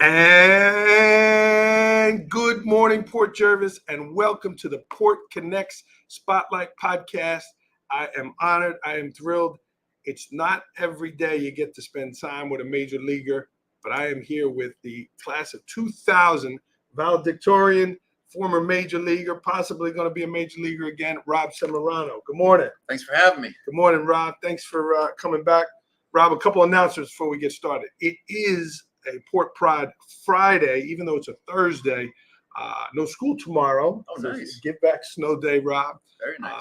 And good morning, Port Jervis, and welcome to the Port Connects Spotlight Podcast. I am honored. I am thrilled. It's not every day you get to spend time with a major leaguer, but I am here with the class of 2000 valedictorian, former major leaguer, possibly going to be a major leaguer again, Rob Semerano. Good morning. Thanks for having me. Good morning, Rob. Thanks for coming back. Rob, a couple announcements before we get started. It is a Port Pride Friday, even though it's a Thursday. No school tomorrow. Oh, nice. Give back snow day, Rob. Very nice.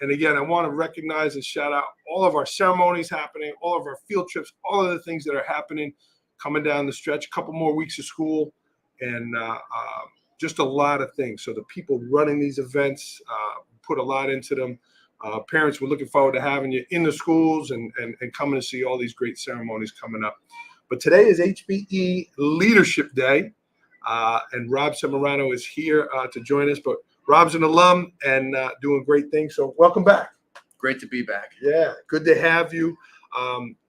And again, I want to recognize and shout out all of our ceremonies happening, all of our field trips, all of the things that are happening coming down the stretch. A couple more weeks of school, and just a lot of things. So the people running these events put a lot into them. Parents, we're looking forward to having you in the schools and coming to see all these great ceremonies coming up. But today is HBE Leadership Day, and Rob Semerano is here to join us. But Rob's an alum and doing great things. So welcome back. Great to be back. Yeah, good to have you.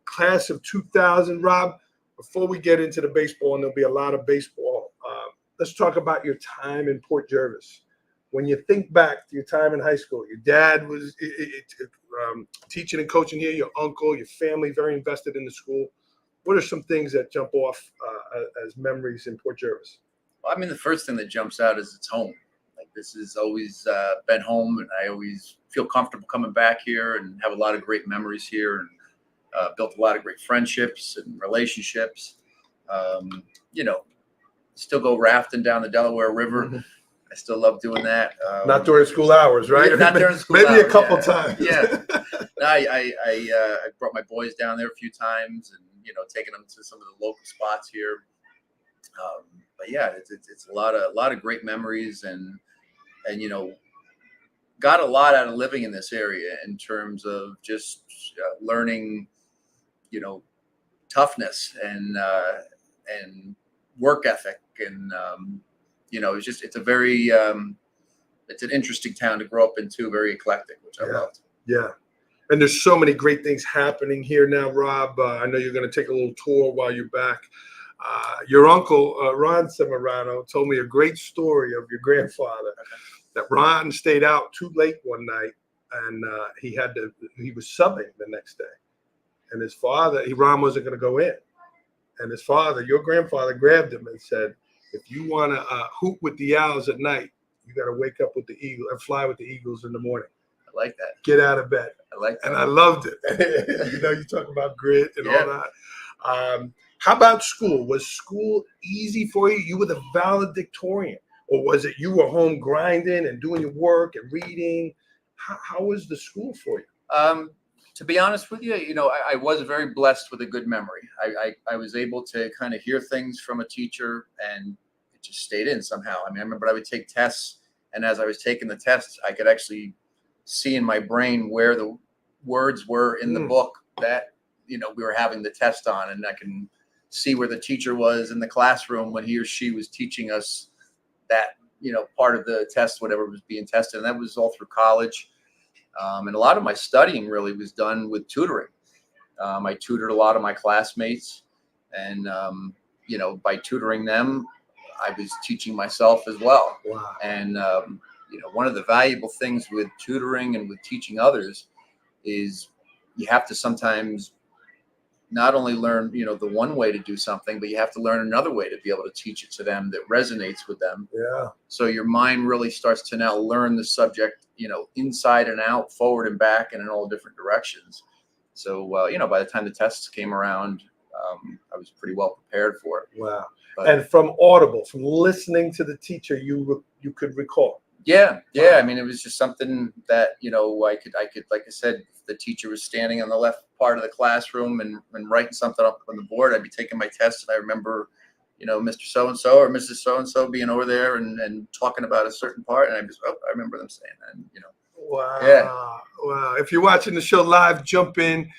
Class of 2000, Rob, before we get into the baseball, and there'll be a lot of baseball, let's talk about your time in Port Jervis. When you think back to your time in high school, your dad was teaching and coaching here, your uncle, your family very invested in the school. What are some things that jump off as memories in Port Jervis? Well, I mean, the first thing that jumps out is it's home. Like, this has always been home, and I always feel comfortable coming back here and have a lot of great memories here, and built a lot of great friendships and relationships. Still go rafting down the Delaware River. Mm-hmm. I still love doing that. Not during school hours, right? Yeah, not during school Maybe hours. A couple times. Yeah. I brought my boys down there a few times, and taking them to some of the local spots here. But yeah, it's a lot of great memories, and got a lot out of living in this area in terms of just learning, toughness and work ethic, and it's a very it's an interesting town to grow up into, very eclectic, which I loved. Yeah. And there's so many great things happening here now, Rob. I know you're going to take a little tour while you're back. Your uncle, Ron Semerano, told me a great story of your grandfather, that Ron stayed out too late one night, and he was subbing the next day. And his father, Ron wasn't going to go in. And his father, your grandfather, grabbed him and said, if you want to hoop with the Owls at night, you got to wake up with the Eagles and fly with the Eagles in the morning. I like that. Get out of bed. I like that. And I loved it. You talk about grit and all that. How about school? Was school easy for you? You were the valedictorian. Or was it you were home grinding and doing your work and reading? How was the school for you? To be honest with you, I was very blessed with a good memory. I was able to kind of hear things from a teacher, and it just stayed in somehow. I mean, I remember I would take tests, and as I was taking the tests, I could actually see in my brain where the words were in the book that, we were having the test on, and I can see where the teacher was in the classroom when he or she was teaching us that, part of the test, whatever was being tested. And that was all through college. And a lot of my studying really was done with tutoring. I tutored a lot of my classmates, and, by tutoring them, I was teaching myself as well. Wow. And, one of the valuable things with tutoring and with teaching others is you have to sometimes not only learn, the one way to do something, but you have to learn another way to be able to teach it to them that resonates with them. Yeah. So your mind really starts to now learn the subject, inside and out, forward and back, and in all different directions. So, by the time the tests came around, I was pretty well prepared for it. Wow. But, and from audible, from listening to the teacher, you could recall. Yeah. Wow. I mean, it was just something that, I could, like I said, if the teacher was standing on the left part of the classroom and writing something up on the board, I'd be taking my test, and I remember, Mr. So-and-so or Mrs. So-and-so being over there and talking about a certain part, and I remember them saying that, and, Wow. Yeah. Wow. If you're watching the show live, jump in.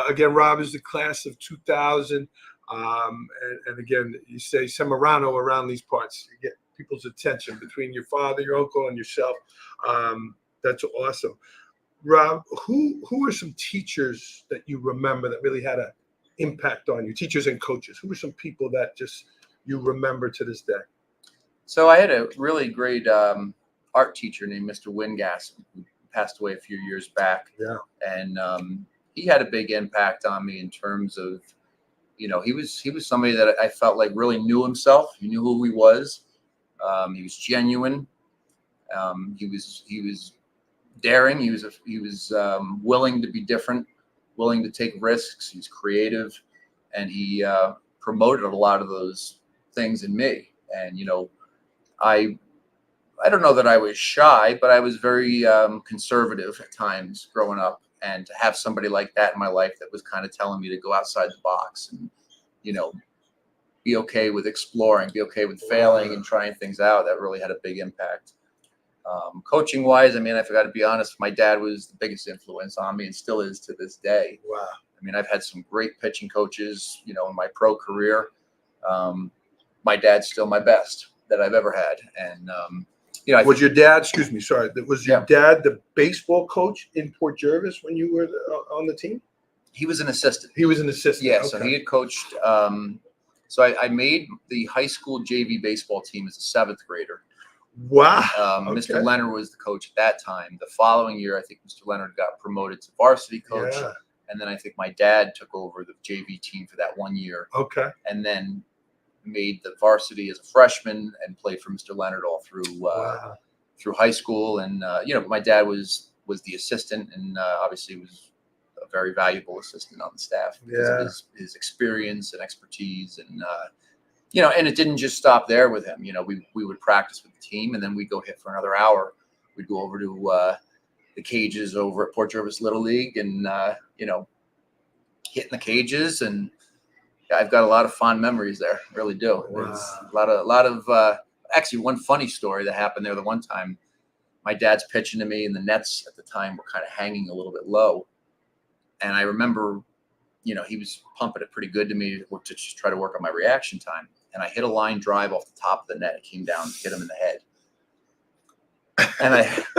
Again, Rob is the class of 2000. And again, you say Semerano around these parts, you get people's attention between your father, your uncle, and yourself. That's awesome. Rob, who are some teachers that you remember that really had an impact on you? Teachers and coaches. Who are some people that just you remember to this day? So I had a really great art teacher named Mr. Wingasson, who passed away a few years back. Yeah. And he had a big impact on me in terms of, he was somebody that I felt like really knew himself. He knew who he was. He was genuine. He was daring. He was willing to be different, willing to take risks. He's creative, and he promoted a lot of those things in me. And I don't know that I was shy, but I was very conservative at times growing up. And to have somebody like that in my life that was kind of telling me to go outside the box and, be okay with exploring, be okay with failing and trying things out, that really had a big impact. Coaching wise, I forgot to be honest, my dad was the biggest influence on me and still is to this day. Wow. I've had some great pitching coaches, in my pro career. My dad's still my best that I've ever had. And, was your dad, excuse me, sorry, was your dad the baseball coach in Port Jervis when you were on the team? He was an assistant. He was an assistant. Yeah, okay. So he had coached. So I made the high school JV baseball team as a 7th grader. Wow. Okay. Mr. Leonard was the coach at that time. The following year, I think Mr. Leonard got promoted to varsity coach. Yeah. And then I think my dad took over the JV team for that 1 year. Okay. And then made the varsity as a freshman and played for Mr. Leonard all through through high school. And my dad was the assistant, and obviously was a very valuable assistant on the staff because of his experience and expertise. And and it didn't just stop there with him. We would practice with the team, and then we'd go hit for another hour. We'd go over to the cages over at Port Jervis Little League, and hitting the cages. And I've got a lot of fond memories there. Really do. Wow. It's a lot of actually one funny story that happened there. The one time my dad's pitching to me, and the nets at the time were kind of hanging a little bit low. And I remember, he was pumping it pretty good to me to just try to work on my reaction time. And I hit a line drive off the top of the net. It came down, hit him in the head.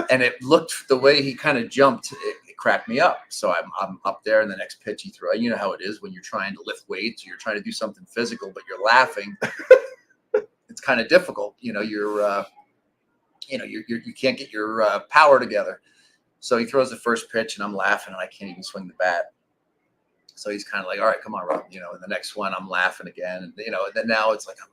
And it looked, the way he kind of jumped, it cracked me up. So I'm up there, and the next pitch he threw. You know how it is when you're trying to lift weights, or you're trying to do something physical, but you're laughing. It's kind of difficult. You can't get your power together. So he throws the first pitch, and I'm laughing, and I can't even swing the bat. So he's kind of like, all right, come on, Rob. And the next one, I'm laughing again. And, and then now it's like, I'm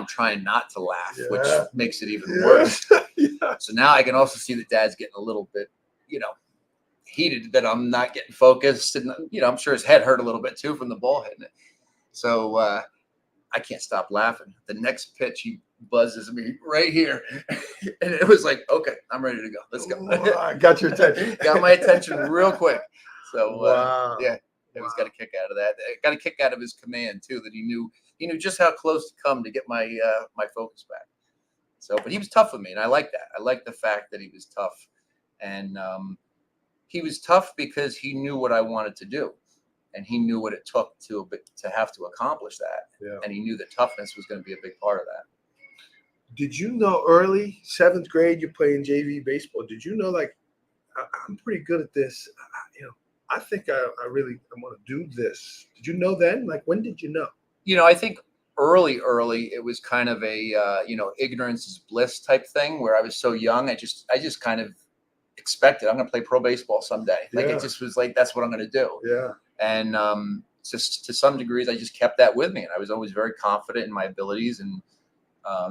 trying not to laugh, which makes it even worse. Yeah. So now I can also see that Dad's getting a little bit, heated, that I'm not getting focused. And, I'm sure his head hurt a little bit too from the ball hitting it. So I can't stop laughing. The next pitch, he buzzes me right here. And it was like, okay, I'm ready to go. Let's go. I got your attention. Got my attention real quick. So, wow. Yeah. I was got a kick out of that. I got a kick out of his command too, that he knew just how close to come to get my my focus back. So, but he was tough with me, and I like that. I like the fact that he was tough, and he was tough because he knew what I wanted to do, and he knew what it took to have to accomplish that. Yeah. And he knew that toughness was going to be a big part of that. Did you know early 7th grade you're playing JV baseball? Did you know, like, I'm pretty good at this? I think I want to do this. Did you know then? Like, when did you know? I think early, it was kind of a, ignorance is bliss type thing, where I was so young. I just kind of expected I'm going to play pro baseball someday. Like, it just was like, that's what I'm going to do. Yeah. And just to some degrees, I just kept that with me. And I was always very confident in my abilities. And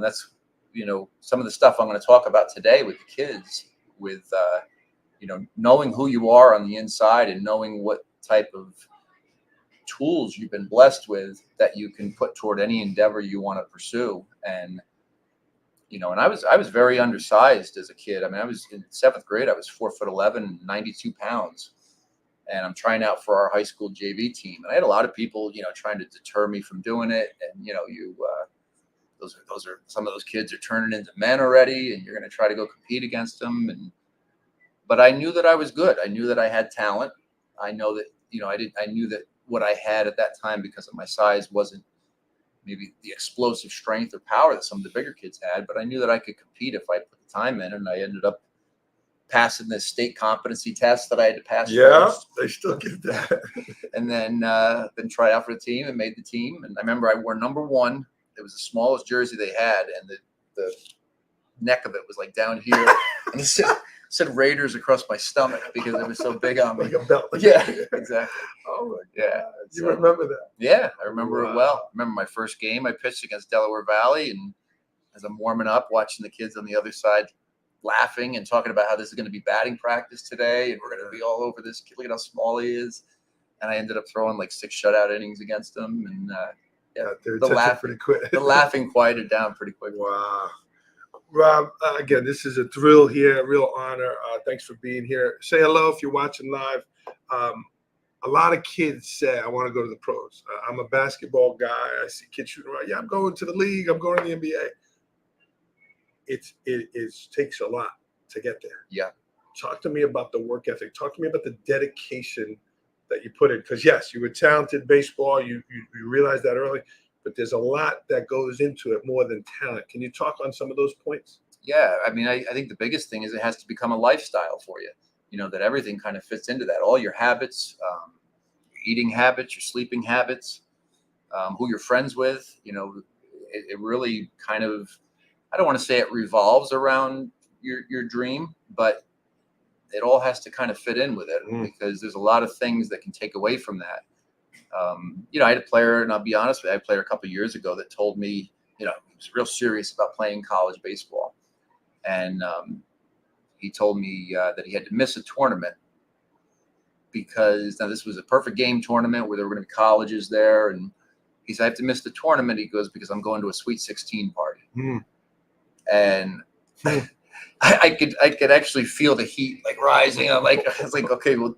that's, some of the stuff I'm going to talk about today with the kids, with, knowing who you are on the inside, and knowing what type of tools you've been blessed with that you can put toward any endeavor you want to pursue. And, and I was very undersized as a kid. I was in 7th grade. I was 4'11", 92 pounds, and I'm trying out for our high school JV team. And I had a lot of people, trying to deter me from doing it. And, those are some of those kids are turning into men already, and you're going to try to go compete against them. But I knew that I was good. I knew that I had talent. I know that, I knew that what I had at that time, because of my size, wasn't maybe the explosive strength or power that some of the bigger kids had, but I knew that I could compete if I put the time in. And I ended up passing this state competency test that I had to pass. Yeah, first. they still get that. And then try out for the team, and made the team. And I remember I wore number 1 it was the smallest jersey they had, and the neck of it was like down here, and it said Raiders across my stomach because it was so big on me. Like a belt. Yeah, exactly. Oh my Yeah. God. You remember that? Yeah, I remember it well. Wow. I remember my first game I pitched against Delaware Valley, and as I'm warming up, watching the kids on the other side laughing and talking about how this is going to be batting practice today, and we're going to be all over this kid. Look at how small he is. And I ended up throwing like 6 shutout innings against him, and the laughing quieted down pretty quick. Wow. Rob, again, this is a thrill here, a real honor. Thanks for being here. Say hello if you're watching live. A lot of kids say, I want to go to the pros. I'm a basketball guy. I see kids shooting around. Yeah, I'm going to the league. I'm going to the NBA. It takes a lot to get there. Yeah. Talk to me about the work ethic. Talk to me about the dedication that you put in. Because, yes, you were talented baseball. You realized that early. But there's a lot that goes into it more than talent. Can you talk on some of those points? Yeah. I mean, I think the biggest thing is it has to become a lifestyle for you. That everything kind of fits into that. All your habits, your eating habits, your sleeping habits, who you're friends with. It really kind of, I don't want to say it revolves around your dream, but it all has to kind of fit in with it because there's a lot of things that can take away from that. I had a player, and I'll be honest with you, I had a player a couple of years ago that told me, he was real serious about playing college baseball. And he told me that he had to miss a tournament because now this was a perfect game tournament where there were going to be colleges there. And he said, I have to miss the tournament. He goes, because I'm going to a Sweet 16 party. And I could actually feel the heat like rising. I was like, okay, well,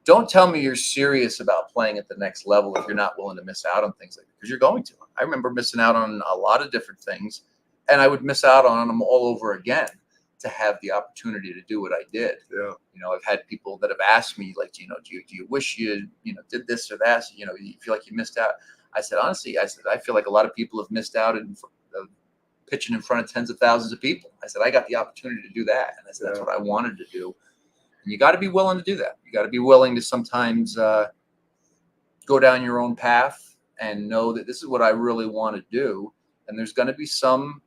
don't tell me you're serious about playing at the next level if you're not willing to miss out on things like that, because you're going to. I remember missing out on a lot of different things, and I would miss out on them all over again to have the opportunity to do what I did. Yeah. I've had people that have asked me, like, do you wish you did this or that? You feel like you missed out. I said, honestly, I feel like a lot of people have missed out in pitching in front of tens of thousands of people. I said, I got the opportunity to do that. And I said, that's what I wanted to do. And you got to be willing to do that. You got to be willing to sometimes go down your own path and know that this is what I really want to do. And there's going to be some,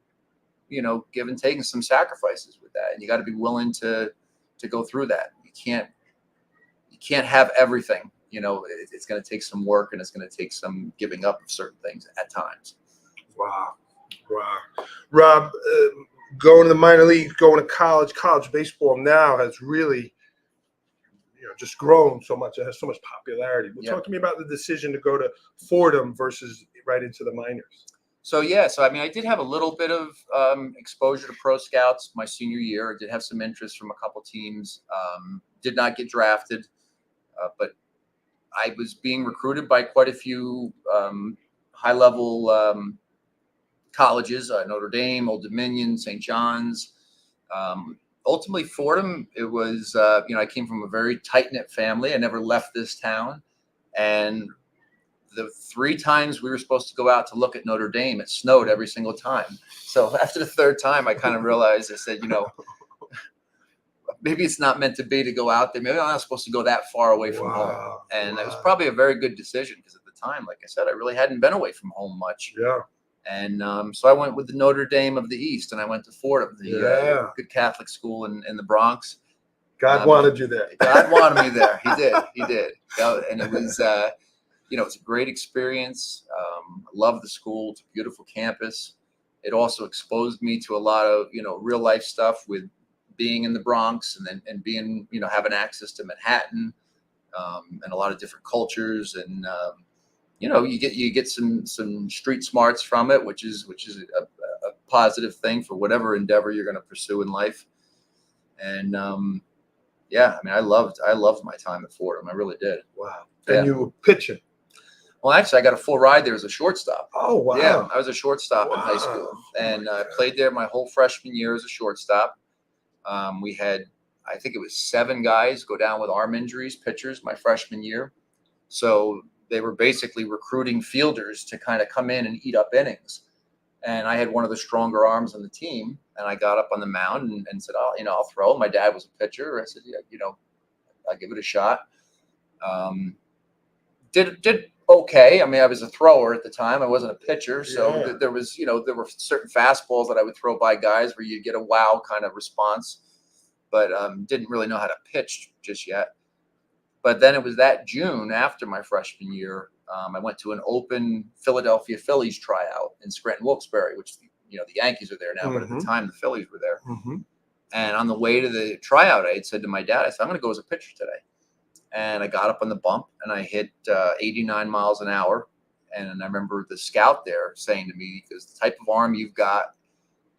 give and take and some sacrifices with that. And you got to be willing to go through that. You can't have everything. It's going to take some work, and it's going to take some giving up of certain things at times. Wow. Rob, going to the minor league, going to college baseball now has really, just grown so much. It has so much popularity. But talk to me about the decision to go to Fordham versus right into the minors. So I mean, I did have a little bit of exposure to pro scouts my senior year. I did have some interest from a couple teams. Did not get drafted, but I was being recruited by quite a few high-level colleges, Notre Dame, Old Dominion, St. John's. Ultimately, Fordham, it was, I came from a very tight-knit family. I never left this town. And the 3 times we were supposed to go out to look at Notre Dame, it snowed every single time. So after the 3rd time, I kind of realized, I said, maybe it's not meant to be to go out there. Maybe I'm not supposed to go that far away from home. And it was probably a very good decision because at the time, like I said, I really hadn't been away from home much. Yeah. And so I went with the Notre Dame of the East, and I went to Fordham, the good Catholic school in the Bronx. God wanted you there. God wanted me there. He did. And it was, it's a great experience. I love the school. It's a beautiful campus. It also exposed me to a lot of, real life stuff with being in the Bronx and being, having access to Manhattan and a lot of different cultures and, you get some street smarts from it, which is a positive thing for whatever endeavor you're going to pursue in life. And I mean, I loved my time at Fordham. I really did. Wow. Yeah. And you were pitching. Well, actually, I got a full ride there as a shortstop. Oh, wow. Yeah, I was a shortstop in high school, and I played there my whole freshman year as a shortstop. We had, I think it was 7 guys go down with arm injuries, pitchers, my freshman year. So they were basically recruiting fielders to kind of come in and eat up innings. And I had one of the stronger arms on the team, and I got up on the mound and said, "Oh, I'll throw." My dad was a pitcher. I said, "Yeah, I'll give it a shot." Did okay. I mean, I was a thrower at the time. I wasn't a pitcher. So Yeah. there was, there were certain fastballs that I would throw by guys where you get a wow kind of response, but didn't really know how to pitch just yet. But then it was that June after my freshman year, I went to an open Philadelphia Phillies tryout in Scranton Wilkes-Barre, which, the Yankees are there now, but at the time the Phillies were there. And on the way to the tryout, I had said to my dad, I said, I'm going to go as a pitcher today. And I got up on the bump and I hit 89 miles an hour. And I remember the scout there saying to me, because the type of arm you've got,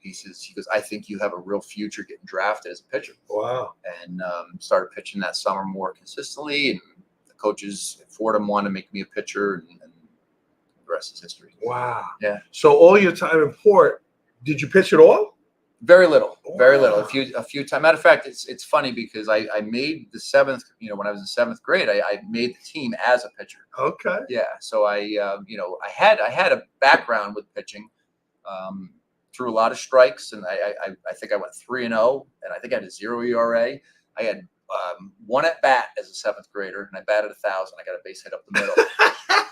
he goes, I think you have a real future getting drafted as a pitcher. Wow. And started pitching that summer more consistently. And the coaches at Fordham wanted to make me a pitcher, and the rest is history. Wow. Yeah. So all your time in Port, did you pitch at all? Very little, very Wow. little. A few times. Matter of fact, it's funny because I made the seventh. When I was in seventh grade, I made the team as a pitcher. Okay. Yeah. So I had a background with pitching. Threw a lot of strikes, and I think I went 3-0, and I think I had a 0 ERA. I had one at bat as a seventh grader, and I batted 1,000. I got a base hit up the middle.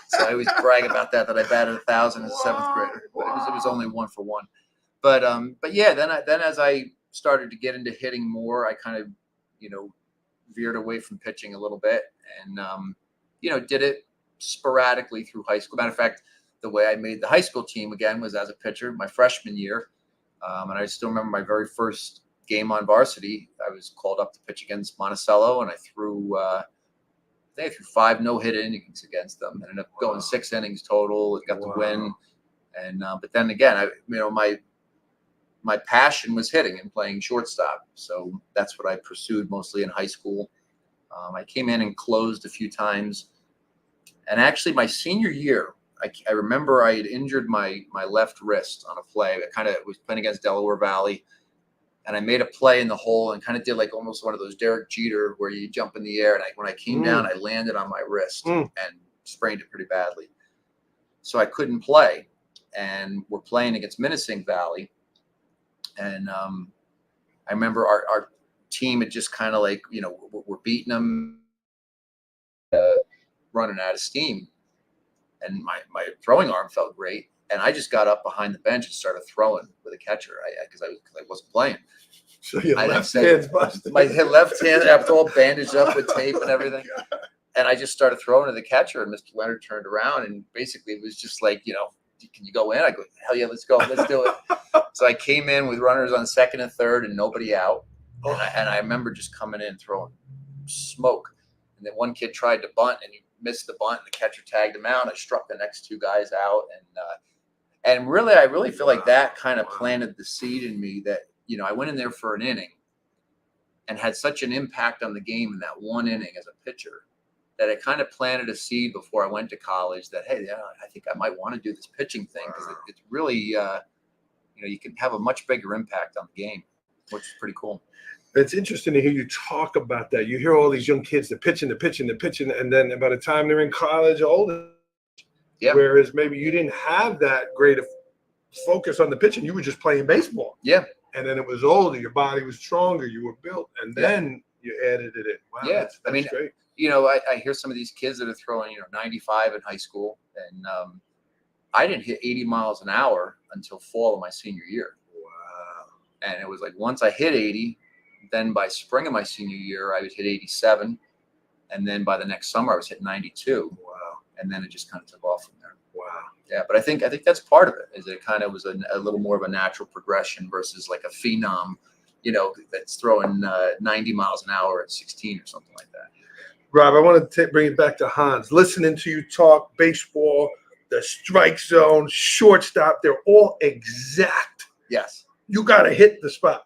So I always brag about that I batted 1,000 as a seventh grader. But it was only 1 for 1. But yeah, then as I started to get into hitting more, I kind of veered away from pitching a little bit, and did it sporadically through high school. Matter of fact, the way I made the high school team again was as a pitcher my freshman year. And I still remember my very first game on varsity. I was called up to pitch against Monticello, and I threw 5 no-hit innings against them. I ended up going 6 innings total. It got the win. And but then again, my passion was hitting and playing shortstop. So that's what I pursued mostly in high school. I came in and closed a few times. And actually my senior year, I remember I had injured my left wrist on a play. I kind of was playing against Delaware Valley, and I made a play in the hole and kind of did like almost one of those Derek Jeter where you jump in the air. And when I came down, I landed on my wrist and sprained it pretty badly. So I couldn't play. And we're playing against Minisink Valley. And I remember our team had just kind of like, we're beating them, running out of steam. And my throwing arm felt great. And I just got up behind the bench and started throwing with a catcher because I wasn't playing. So your left hand's busted. My left hand, I was all bandaged up with tape and everything. And I just started throwing to the catcher, and Mr. Leonard turned around, and basically it was just like, can you go in? I go, hell yeah, let's go. Let's do it. So I came in with runners on second and third and nobody out. And I remember just coming in throwing smoke. And then one kid tried to bunt, and he missed the bunt, and the catcher tagged him out. I struck the next 2 guys out. And really, I really feel like that kind of planted the seed in me that, I went in there for an inning and had such an impact on the game in that one inning as a pitcher that it kind of planted a seed before I went to college that, hey, I think I might want to do this pitching thing because it's really, you can have a much bigger impact on the game, which is pretty cool. It's interesting to hear you talk about that. You hear all these young kids, they're pitching, and then by the time they're in college or older, whereas maybe you didn't have that great focus on the pitching, you were just playing baseball. Yeah. And then it was older, your body was stronger, you were built, and then you added it in. Wow, yeah. that's great. I hear some of these kids that are throwing, 95 in high school, and I didn't hit 80 miles an hour until fall of my senior year. Wow. And it was like once I hit 80, then by spring of my senior year, I would hit 87. And then by the next summer, I was hitting 92. Wow. And then it just kind of took off from there. Wow. Yeah, but I think that's part of it, is it kind of was a little more of a natural progression versus like a phenom, that's throwing 90 miles an hour at 16 or something like that. Rob, I want to bring it back to Hans. Listening to you talk baseball, the strike zone, shortstop, they're all exact. Yes. You got to hit the spot.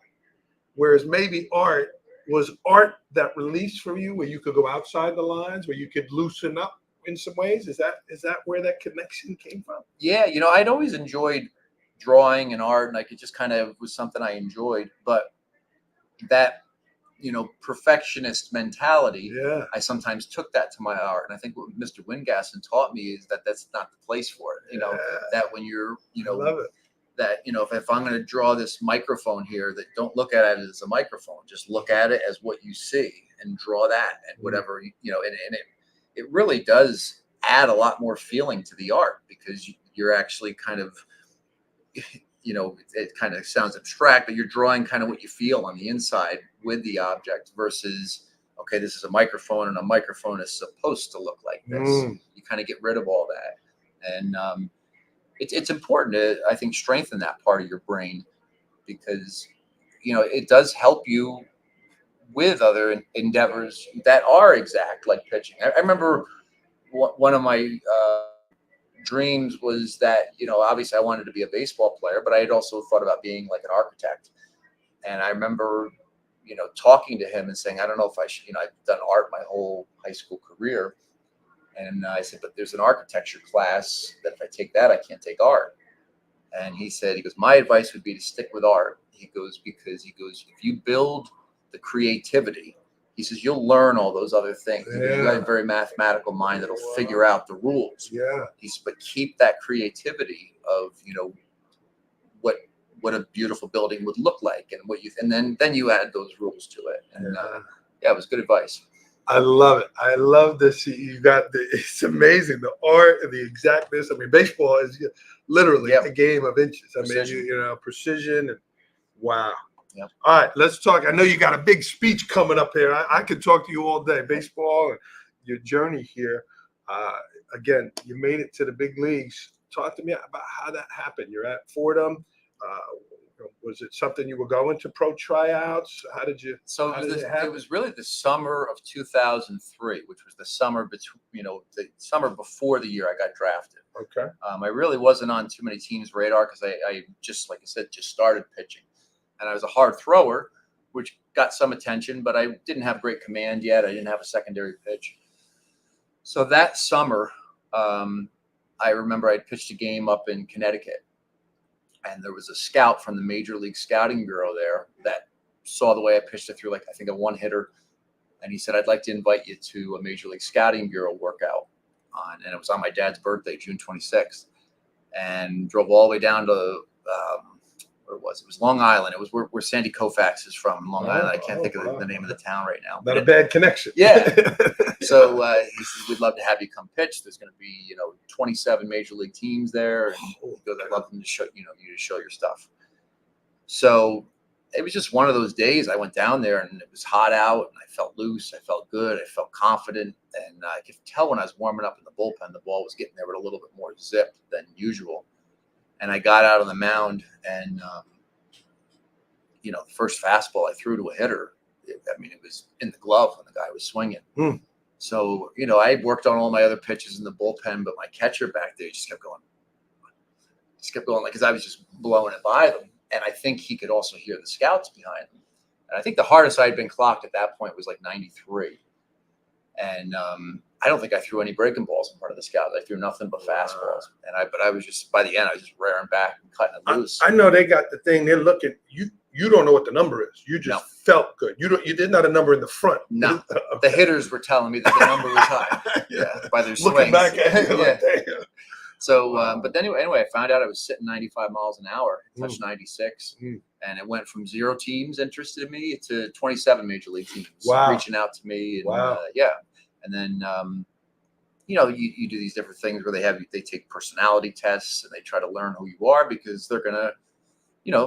Whereas maybe art that release for you where you could go outside the lines, where you could loosen up in some ways? Is that where that connection came from? Yeah, I'd always enjoyed drawing and art, and it just kind of was something I enjoyed. But that perfectionist mentality, I sometimes took that to my art. And I think what Mr. Wingasson taught me is that that's not the place for it. That when you're, I love it. That, if I'm going to draw this microphone here, that don't look at it as a microphone, just look at it as what you see and draw that and whatever, and it really does add a lot more feeling to the art, because you're actually kind of, it kind of sounds abstract, but you're drawing kind of what you feel on the inside with the object versus, okay, this is a microphone and a microphone is supposed to look like this. You kind of get rid of all that. And it's important to, I think, strengthen that part of your brain, because, it does help you with other endeavors that are exact, like pitching. I remember one of my dreams was that, obviously I wanted to be a baseball player, but I had also thought about being like an architect. And I remember, talking to him and saying, I don't know if I should, I've done art my whole high school career. And I said, but there's an architecture class that if I take that, I can't take art. And he goes, my advice would be to stick with art. Because if you build the creativity, he says, you'll learn all those other things. You have a very mathematical mind that'll figure out the rules. But keep that creativity of, what a beautiful building would look like, and then you add those rules to it. And it was good advice. I love it. I love this. It's amazing, the art and the exactness. I mean, baseball is literally a game of inches. Precision. I mean, precision and wow. Yep. All right, let's talk. I know you got a big speech coming up here. I could talk to you all day. Baseball and your journey here. Again, you made it to the big leagues. Talk to me about how that happened. You're at Fordham. Was it something you were going to pro tryouts? How did you? So it was really the summer of 2003, which was the summer between, the summer before the year I got drafted. Okay. I really wasn't on too many teams' radar because I just, like I said, just started pitching, and I was a hard thrower, which got some attention, but I didn't have great command yet. I didn't have a secondary pitch. So that summer, I remember I'd pitched a game up in Connecticut. And there was a scout from the Major League Scouting Bureau there that saw the way I pitched it through, like, I think a one-hitter. And he said, I'd like to invite you to a Major League Scouting Bureau workout. And it was on my dad's birthday, June 26th. And drove all the way down to, where it was Long Island. It was where Sandy Koufax is from, Long Island. I can't think of the name of the town right now. Not a bad connection. Yeah. So he says, we'd love to have you come pitch. There's going to be, 27 major league teams there. And he goes, I'd love them to show, you to show your stuff. So it was just one of those days. I went down there and it was hot out and I felt loose. I felt good. I felt confident. And I could tell when I was warming up in the bullpen, the ball was getting there with a little bit more zip than usual. And I got out on the mound and, the first fastball I threw to a hitter, it was in the glove when the guy was swinging. So, I worked on all my other pitches in the bullpen, but my catcher back there just kept going like, because I was just blowing it by them. And I think he could also hear the scouts behind him. And I think the hardest I'd been clocked at that point was like 93. And I don't think I threw any breaking balls in front of the scouts. I threw nothing but fastballs. But I was just, by the end, I was just rearing back and cutting it loose. I know they got the thing. They're looking. You don't know what the number is. You just felt good. You did not a number in the front. No, the hitters were telling me that the number was high. By their swings. Looking back at you, like, damn. So, but anyway, I found out I was sitting 95 miles an hour. I touched 96, and it went from 0 teams interested in me to 27 major league teams reaching out to me. And, and then you do these different things where they take personality tests and they try to learn who you are, because they're gonna,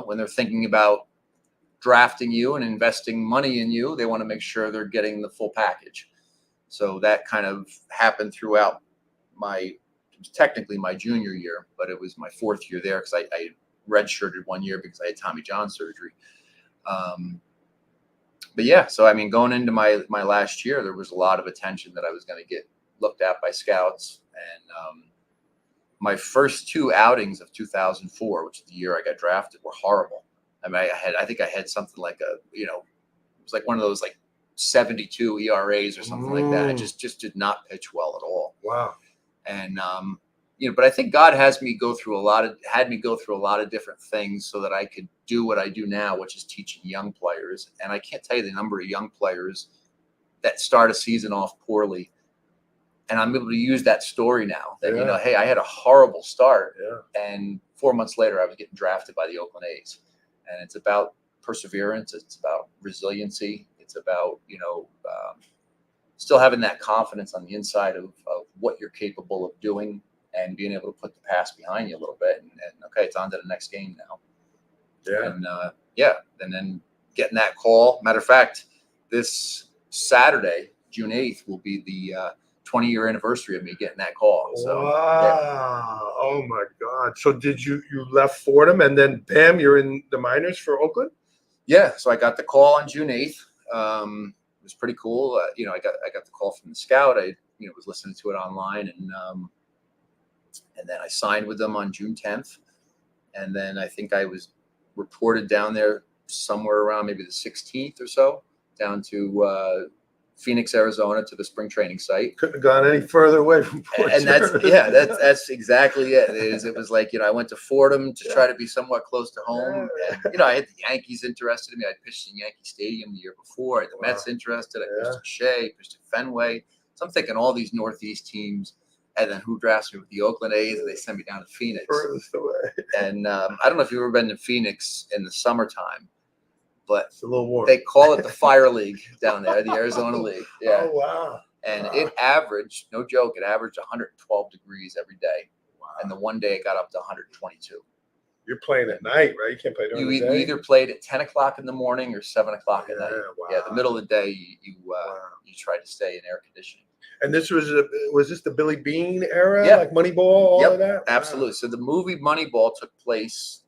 when they're thinking about drafting you and investing money in you, they want to make sure they're getting the full package. So that kind of happened throughout it was technically my junior year, but it was my 4th year there because I redshirted 1 year because I had Tommy John surgery. But yeah, so going into my last year, there was a lot of attention that I was going to get looked at by scouts. And my first 2 outings of 2004, which is the year I got drafted, were horrible. I think I had something like it was like one of those like 72 ERAs or something like that. I just did not pitch well at all. Wow. And but I think God had me go through a lot of different things so that I could do what I do now, which is teaching young players. And I can't tell you the number of young players that start a season off poorly, and I'm able to use that story now. That hey, I had a horrible start, and 4 months later, I was getting drafted by the Oakland A's. And it's about perseverance. It's about resiliency. It's about still having that confidence on the inside of what you're capable of doing and being able to put the past behind you a little bit. And okay, it's on to the next game now. Yeah. And then getting that call. Matter of fact, this Saturday, June 8th, will be the 20-year anniversary of me getting that call. So, wow. Yeah. Oh my God. So did you left Fordham and then bam, you're in the minors for Oakland? Yeah. So I got the call on June 8th. It was pretty cool. I got the call from the scout. I was listening to it online, and then I signed with them on June 10th. And then I think I was reported down there somewhere around maybe the 16th or so, down to Phoenix, Arizona, to the spring training site. Couldn't have gone any further away from Port And that's exactly it. It was like, I went to Fordham to try to be somewhat close to home. And, I had the Yankees interested in me. I pitched in Yankee Stadium the year before. I had the Mets interested. I pitched at Shea, pitched at Fenway. So I'm thinking all these Northeast teams. And then who drafts me with the Oakland A's, and they sent me down to Phoenix. Furthest away. And I don't know if you've ever been to Phoenix in the summertime, but it's a little warm. They call it the Fire League down there, the Arizona League. Yeah. Oh, wow. And it averaged, no joke, it averaged 112 degrees every day. Wow. And the one day it got up to 122. You're playing at night, right? You can't play during the day. You either played at 10 o'clock in the morning or 7 o'clock at night. Wow. Yeah, the middle of the day, you try to stay in air conditioning. And this was this the Billy Bean era? Yeah. Like Moneyball, all of that? Absolutely. Wow. So the movie Moneyball took place,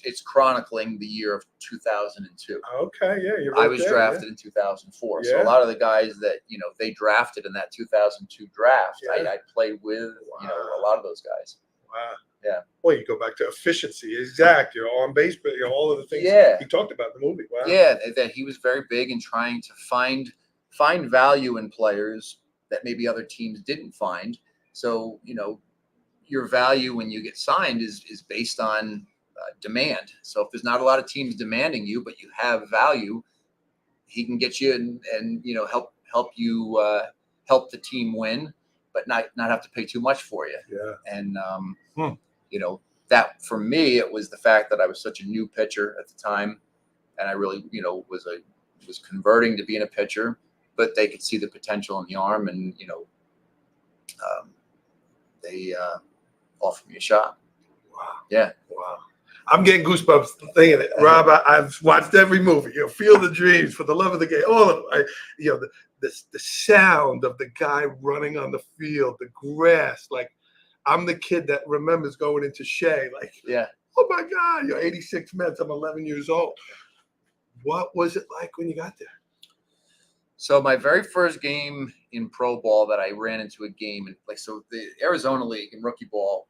it's chronicling the year of 2002. Okay, yeah. You're right. I was drafted in 2004. So a lot of the guys that, they drafted in that 2002 draft, I played with, a lot of those guys. Wow. Yeah. Well, you go back to efficiency, exact, on base, but all of the things he talked about in the movie. Wow. Yeah, that he was very big in trying to find value in players that maybe other teams didn't find. So, your value when you get signed is based on demand. So if there's not a lot of teams demanding you, but you have value, he can get you and help you help the team win, but not have to pay too much for you. Yeah. And that for me, it was the fact that I was such a new pitcher at the time, and I really was converting to being a pitcher. But they could see the potential in the arm, and they offered me a shot. Wow! Yeah, wow! I'm getting goosebumps thinking it, Rob. I've watched every movie. Field of Dreams, For the Love of the Game, all of them. The sound of the guy running on the field, the grass. Like, I'm the kid that remembers going into Shea. Like, oh my God! 86 Mets. I'm 11 years old. What was it like when you got there? So my very first game in pro ball that I ran into a game, and so the Arizona League in rookie ball,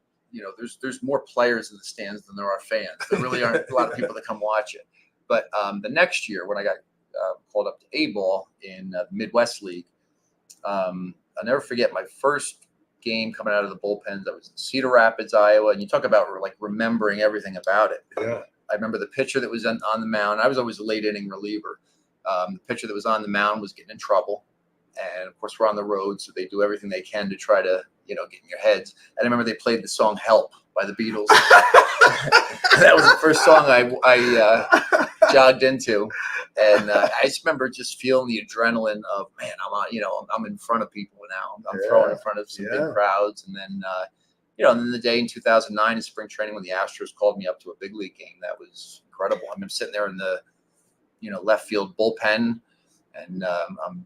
there's more players in the stands than there are fans. There really aren't a lot of people that come watch it. But the next year when I got called up to A ball in the Midwest League, I'll never forget my first game coming out of the bullpens. I was in Cedar Rapids, Iowa, and you talk about remembering everything about it. Yeah. I remember the pitcher that was on the mound. I was always a late inning reliever. The pitcher that was on the mound was getting in trouble. And of course, we're on the road, so they do everything they can to try to, get in your heads. And I remember they played the song "Help" by the Beatles. That was the first song I jogged into. And I just remember just feeling the adrenaline of, man, I'm in front of people now. I'm throwing in front of some big crowds. And then, and then the day in 2009 in spring training when the Astros called me up to a big league game, that was incredible. I mean, I'm sitting there in the left field bullpen, and I'm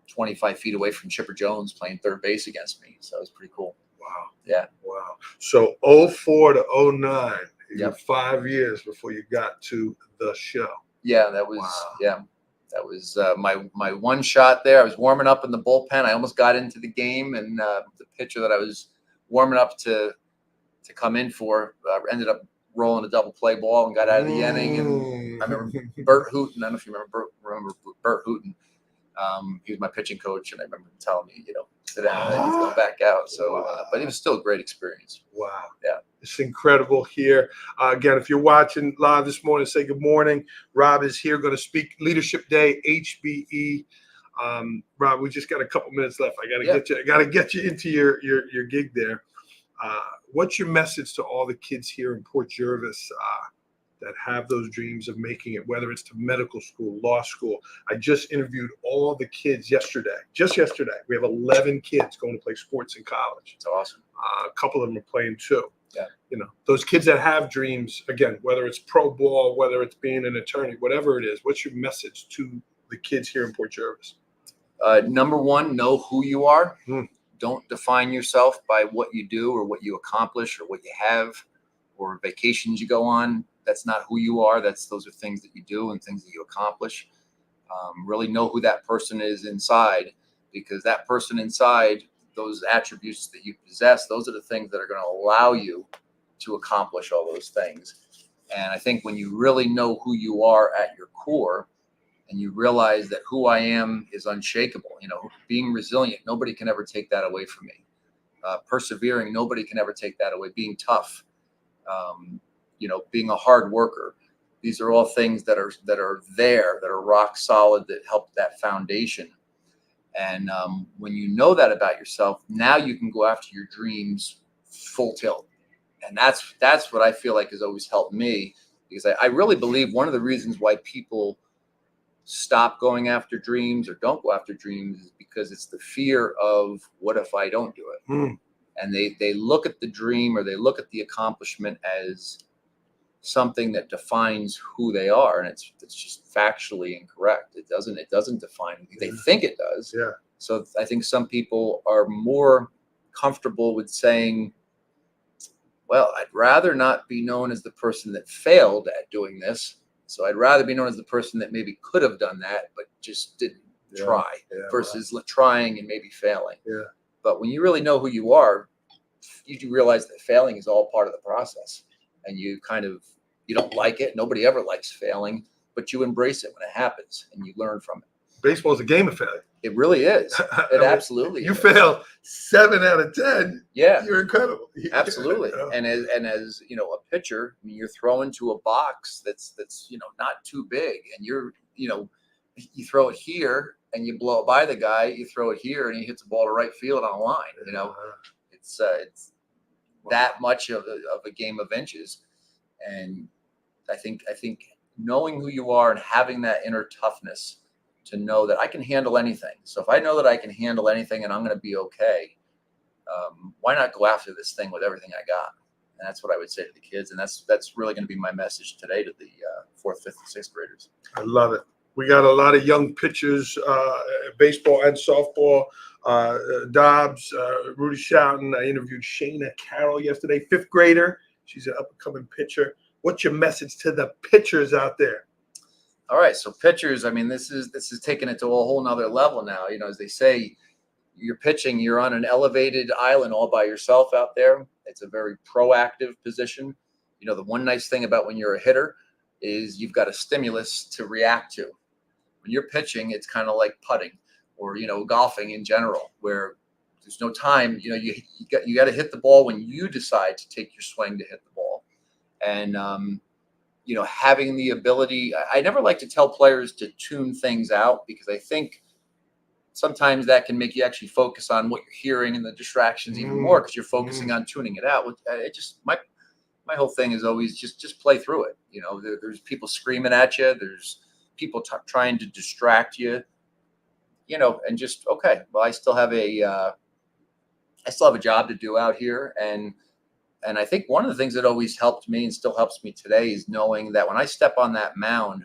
25 feet away from Chipper Jones playing third base against me. So it was pretty cool. Wow. Yeah. Wow. So 04 to 09, you 5 years before you got to the show. Yeah, that was that was my one shot there. I was warming up in the bullpen. I almost got into the game, and the pitcher that I was warming up to come in for ended up rolling a double play ball and got out of the inning. And I remember Bert Hooten. I don't know if you remember Bert Hooten. He was my pitching coach, and I remember him telling me, sit down and he's going back out. So, but it was still a great experience. Wow. Yeah. It's incredible here. Again, if you're watching live this morning, say good morning. Rob is here, going to speak Leadership Day, HBE. Rob, we just got a couple minutes left. I got to get you into your gig there. What's your message to all the kids here in Port Jervis that have those dreams of making it, whether it's to medical school, law school. I just interviewed all the kids yesterday. Just yesterday, we have 11 kids going to play sports in college. It's awesome. A couple of them are playing too. Yeah. You know, those kids that have dreams, again, whether it's pro ball, whether it's being an attorney, whatever it is, what's your message to the kids here in Port Jervis? Number one, know who you are. Mm. Don't define yourself by what you do or what you accomplish or what you have or vacations you go on. That's not who you are. Those are things that you do and things that you accomplish. Really know who that person is inside, because that person inside, those attributes that you possess, those are the things that are going to allow you to accomplish all those things. And I think when you really know who you are at your core, and you realize that who I am is unshakable, you know, being resilient, nobody can ever take that away from me. Persevering, nobody can ever take that away. Being tough, you know, being a hard worker. These are all things that are there, that are rock solid, that help that foundation. And when you know that about yourself, now you can go after your dreams full tilt. And that's what I feel like has always helped me, because I really believe one of the reasons why people stop going after dreams or don't go after dreams is because it's the fear of, what if I don't do it? Mm. And they look at the dream or they look at the accomplishment as something that defines who they are, and it's just factually incorrect. It doesn't define. They think it does. Yeah. So I think some people are more comfortable with saying, well, I'd rather not be known as the person that failed at doing this. So I'd rather be known as the person that maybe could have done that, but just didn't try, versus trying and maybe failing. Yeah. But when you really know who you are, you do realize that failing is all part of the process, and you don't like it. Nobody ever likes failing, but you embrace it when it happens and you learn from it. Baseball is a game of failure. It really is. It absolutely you is. fail 7 out of 10. Yeah, you're incredible. Absolutely. You know? And as you know, a pitcher, I mean, you're throwing to a box that's you know, not too big, and you throw it here and you blow it by the guy. You throw it here and he hits the ball to right field on a line. You know, it's that much of a game of inches. And I think knowing who you are and having that inner toughness to know that I can handle anything. So if I know that I can handle anything and I'm going to be okay, why not go after this thing with everything I got? And that's what I would say to the kids. And that's really going to be my message today to the 4th, 5th, and 6th graders. I love it. We got a lot of young pitchers, baseball and softball. Dobbs, Rudy Shoughton. I interviewed Shayna Carroll yesterday, 5th grader. She's an up-and-coming pitcher. What's your message to the pitchers out there? All right, so pitchers, I mean, this is taking it to a whole nother level now. You know, as they say, you're pitching, you're on an elevated island all by yourself out there. It's a very proactive position. You know, the one nice thing about when you're a hitter is you've got a stimulus to react to. When you're pitching, it's kind of like putting or, you know, golfing in general, where there's no time. You know, you got to hit the ball when you decide to take your swing to hit the ball. And you know, having the ability, I never like to tell players to tune things out, because I think sometimes that can make you actually focus on what you're hearing and the distractions even more, because you're focusing on tuning it out. It just, my whole thing is always just play through it. You know, there's people screaming at you. There's people trying to distract you, you know, and just, okay, well, I still have a job to do out here. And I think one of the things that always helped me and still helps me today is knowing that when I step on that mound,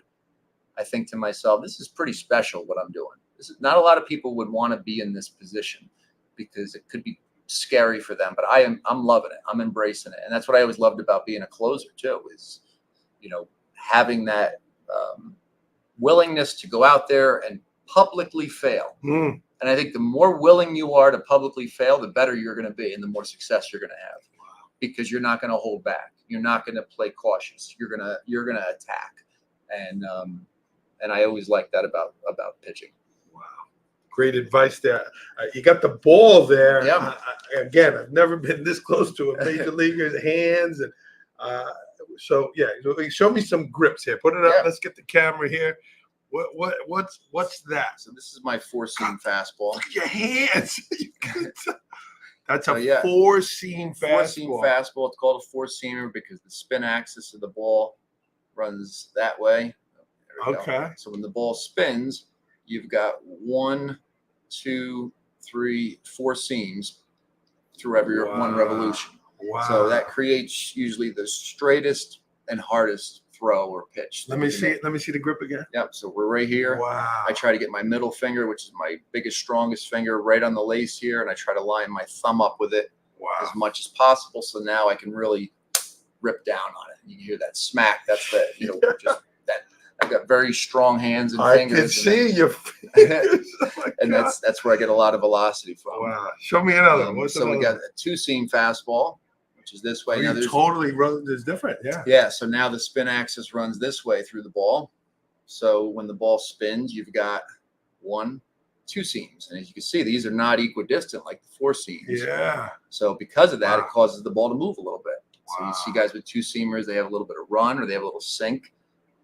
I think to myself, this is pretty special what I'm doing. This is not a lot of people would want to be in this position, because it could be scary for them, but I'm loving it. I'm embracing it. And that's what I always loved about being a closer too, is, you know, having that willingness to go out there and publicly fail. And I think the more willing you are to publicly fail, the better you're going to be and the more success you're going to have. Because you're not going to hold back. You're not going to play cautious. You're going to attack. And I always like that about pitching. Wow. Great advice there. You got the ball there. Yeah. Again, I've never been this close to a major leaguer's hands. And so, yeah, show me some grips here. Put it up. Yeah. Let's get the camera here. What's that? So this is my 4-seam fastball. Look at your hands. That's a 4-seam fastball. 4-seam fastball. It's called a 4-seamer because the spin axis of the ball runs that way. There we go. Okay. So when the ball spins, you've got 1, 2, 3, 4 seams through every one revolution. Wow. So that creates usually the straightest and hardest throw or pitch. Let me see it. Let me see the grip again. Yep. So we're right here. Wow. I try to get my middle finger, which is my biggest, strongest finger, right on the lace here, and I try to line my thumb up with it as much as possible. So now I can really rip down on it. You can hear that smack. That's the just that. I've got very strong hands and fingers. I can see your fingers. And that's where I get a lot of velocity from. Wow. Show me another. What's so another we got a 2-seam fastball, which is this way. Oh, now you totally run this different. Yeah. Yeah. So now the spin axis runs this way through the ball. So when the ball spins, you've got 1, 2 seams. And as you can see, these are not equidistant like the 4 seams. Yeah. So because of that, it causes the ball to move a little bit. So you see guys with 2 seamers, they have a little bit of run or they have a little sink.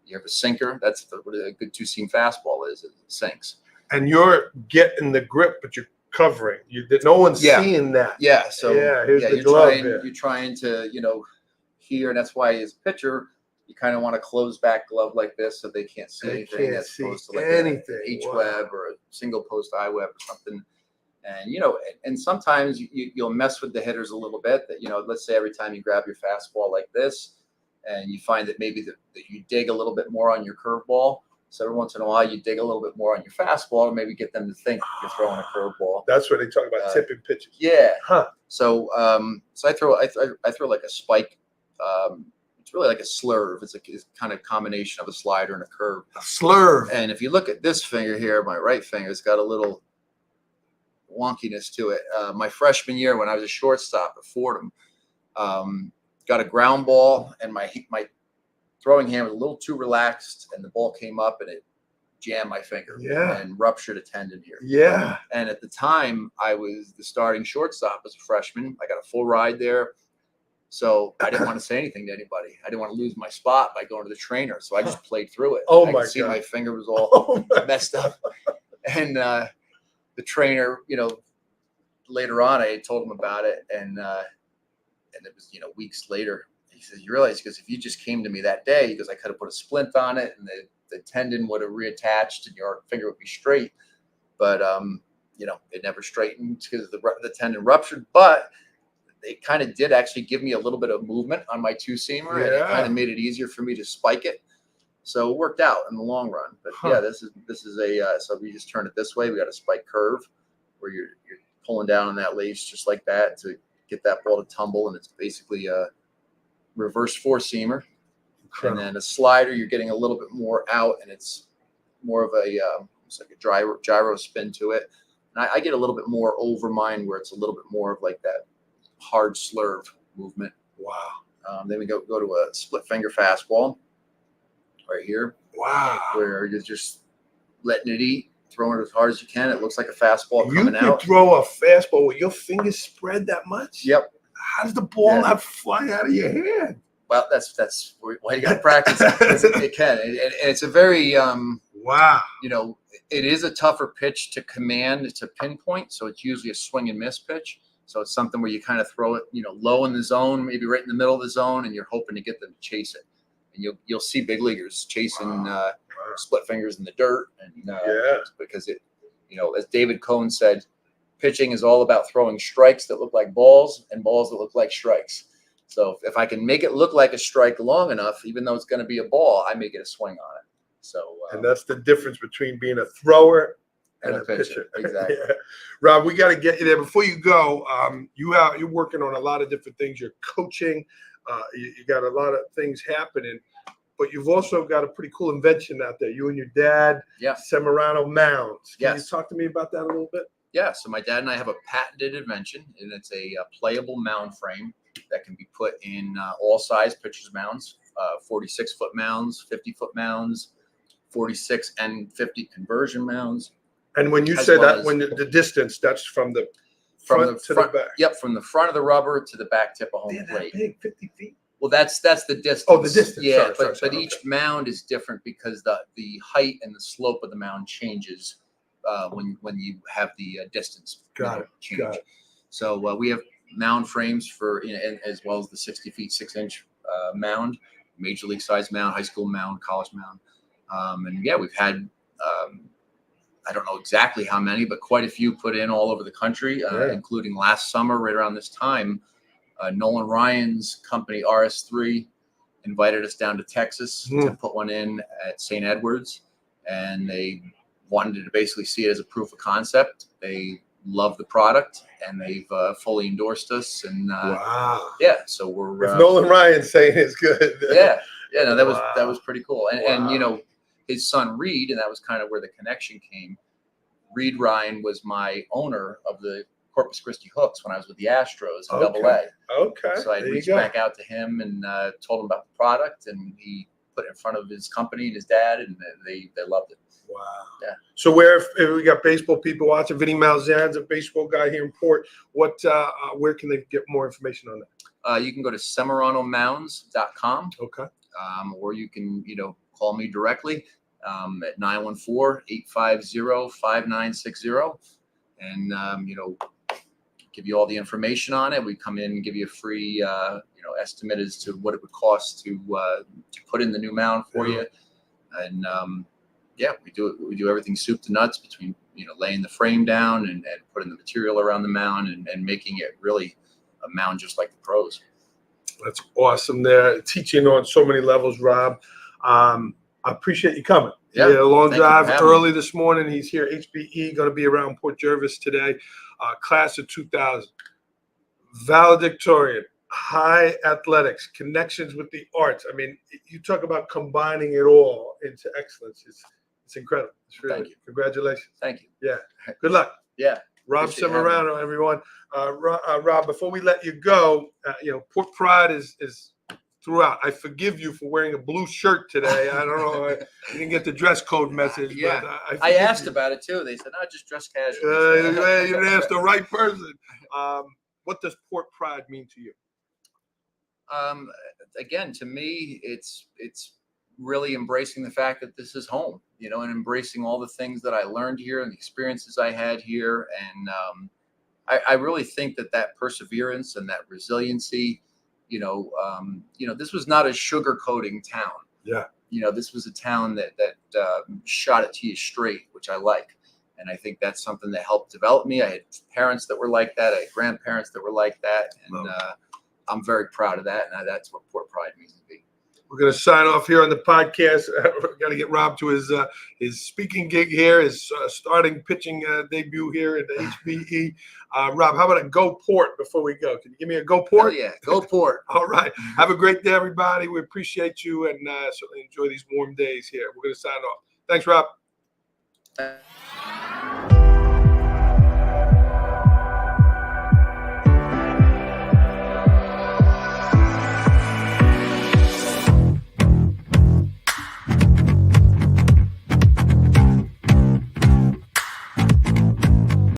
You have a sinker. That's what a good 2-seam fastball is. It sinks. And you're getting the grip, but you're covering. No one's seeing that. Yeah. So here's the glove here. You're trying to, here, and that's why as a pitcher, you kind of want to close back glove like this so they can't see anything as opposed to like an H-web or a single post I-web or something. And, and sometimes you'll mess with the hitters a little bit that, let's say every time you grab your fastball like this and you find that maybe that you dig a little bit more on your curveball. So every once in a while you dig a little bit more on your fastball to maybe get them to think you're throwing a curveball. That's where they talk about tipping pitches. Yeah. Huh. So, I throw like a spike. It's really like a slurve. It's kind of combination of a slider and a curve. A slurve. And if you look at this finger here, my right finger, it's got a little wonkiness to it. My freshman year when I was a shortstop at Fordham, got a ground ball and my throwing hand was a little too relaxed and the ball came up and it jammed my finger and ruptured a tendon here. Yeah. And at the time I was the starting shortstop as a freshman. I got a full ride there. So I didn't want to say anything to anybody. I didn't want to lose my spot by going to the trainer. So I just played through it. Oh, I my could see God. my finger was all messed up. And the trainer, later on, I had told him about it. And it was, weeks later. He says, you realize, because if you just came to me that day, because I could have put a splint on it and the tendon would have reattached and your finger would be straight. But, it never straightened because the tendon ruptured. But they kind of did actually give me a little bit of movement on my 2-seamer, and it kind of made it easier for me to spike it. So it worked out in the long run. But this is a so we just turn it this way. We got a spike curve where you're pulling down on that lace just like that to get that ball to tumble, and it's basically a reverse 4-seamer. And then a slider, you're getting a little bit more out, and it's more of it's like a gyro spin to it. And I get a little bit more over mine where it's a little bit more of like that hard slurve movement. Wow. Then we go to a split finger fastball right here. Wow. Where you're just letting it eat, throwing it as hard as you can. It looks like a fastball coming out. You can throw a fastball with your fingers spread that much? Yep. How does the ball not fly out of your hand? Well, that's why you got to practice. It can. And it's a very, wow. It is a tougher pitch to command, to pinpoint. So it's usually a swing and miss pitch. So it's something where you kind of throw it, low in the zone, maybe right in the middle of the zone, and you're hoping to get them to chase it. And you'll see big leaguers chasing split fingers in the dirt, and because it, as David Cohn said, pitching is all about throwing strikes that look like balls and balls that look like strikes. So if I can make it look like a strike long enough, even though it's going to be a ball, I may get a swing on it. So and that's the difference between being a thrower and a pitcher. Exactly. Rob, we got to get you there. Before you go, you're working on a lot of different things. You're coaching. You got a lot of things happening, but you've also got a pretty cool invention out there. You and your dad, Semerano Mounds. Can you talk to me about that a little bit? Yeah. So my dad and I have a patented invention, and it's a playable mound frame that can be put in all size pitchers mounds, 46-foot mounds, 50-foot mounds, 46 and 50 conversion mounds. And when you say that, when the distance, that's from the front to the back. Yep, from the front of the rubber to the back tip of home plate. That big, 50 feet. Well, that's the distance. Oh, the distance. Yeah, but each mound is different because the height and the slope of the mound changes when you have the distance change. Got it. So we have mound frames for as well as the 60 feet 6 inch mound. major league size mound, high school mound, college mound. And yeah, we've had, I don't know exactly how many, but quite a few put in all over the country, including last summer, right around this time. Nolan Ryan's company, RS3, invited us down to Texas to put one in at St. Edward's, and they wanted to basically see it as a proof of concept. They love the product, and they've fully endorsed us. And wow. Yeah, so we're if Nolan Ryan's saying it's good. No, that was pretty cool. And you know, his son Reed, and that was kind of where the connection came. Reed Ryan was my owner of the Corpus Christi Hooks when I was with the Astros in AA. Okay. So I reached back out to him and told him about the product, and he put it in front of his company and his dad, and they loved it. Wow. Yeah. So where if we got baseball people watching, Vinny Malzahn, a baseball guy here in Port, where can they get more information on that? You can go to SemeranoMounds.com. Okay. Or you can, call me directly at 914-850-5960, and give you all the information on it. We come in and give you a free estimate as to what it would cost to put in the new mound for you. And we do everything soup to nuts, between laying the frame down and putting the material around the mound and making it really a mound just like the pros. That's awesome there. Teaching on so many levels, Rob. I appreciate you coming. Yeah, He had a long drive early me. This morning. He's here, HBE, going to be around Port Jervis today. Class of 2000. Valedictorian, high athletics, connections with the arts. I mean, you talk about combining it all into excellence. It's incredible. It's really, Thank you. Congratulations. Thank you. Yeah. Good luck. Yeah. Rob Semerano, everyone. Rob, before we let you go, Port Pride is throughout. I forgive you for wearing a blue shirt today. I don't know. You didn't get the dress code message. Yeah. But I asked about it too. They said, no, just dress casual. You didn't ask the right person. What does Port Pride mean to you? Again, to me, it's really embracing the fact that this is home, and embracing all the things that I learned here and the experiences I had here. And I really think that perseverance and that resiliency, this was not a sugarcoating town. Yeah. This was a town that shot it to you straight, which I like. And I think that's something that helped develop me. I had parents that were like that. I had grandparents that were like that. And I'm very proud of that. And that's what Port Pride means to me. We're going to sign off here on the podcast. We're going to get Rob to his speaking gig here, his starting pitching debut here at the HBE. Rob, how about a go Port before we go? Can you give me a go Port? Hell yeah, go Port. All right. Have a great day, everybody. We appreciate you, and certainly enjoy these warm days here. We're going to sign off. Thanks, Rob.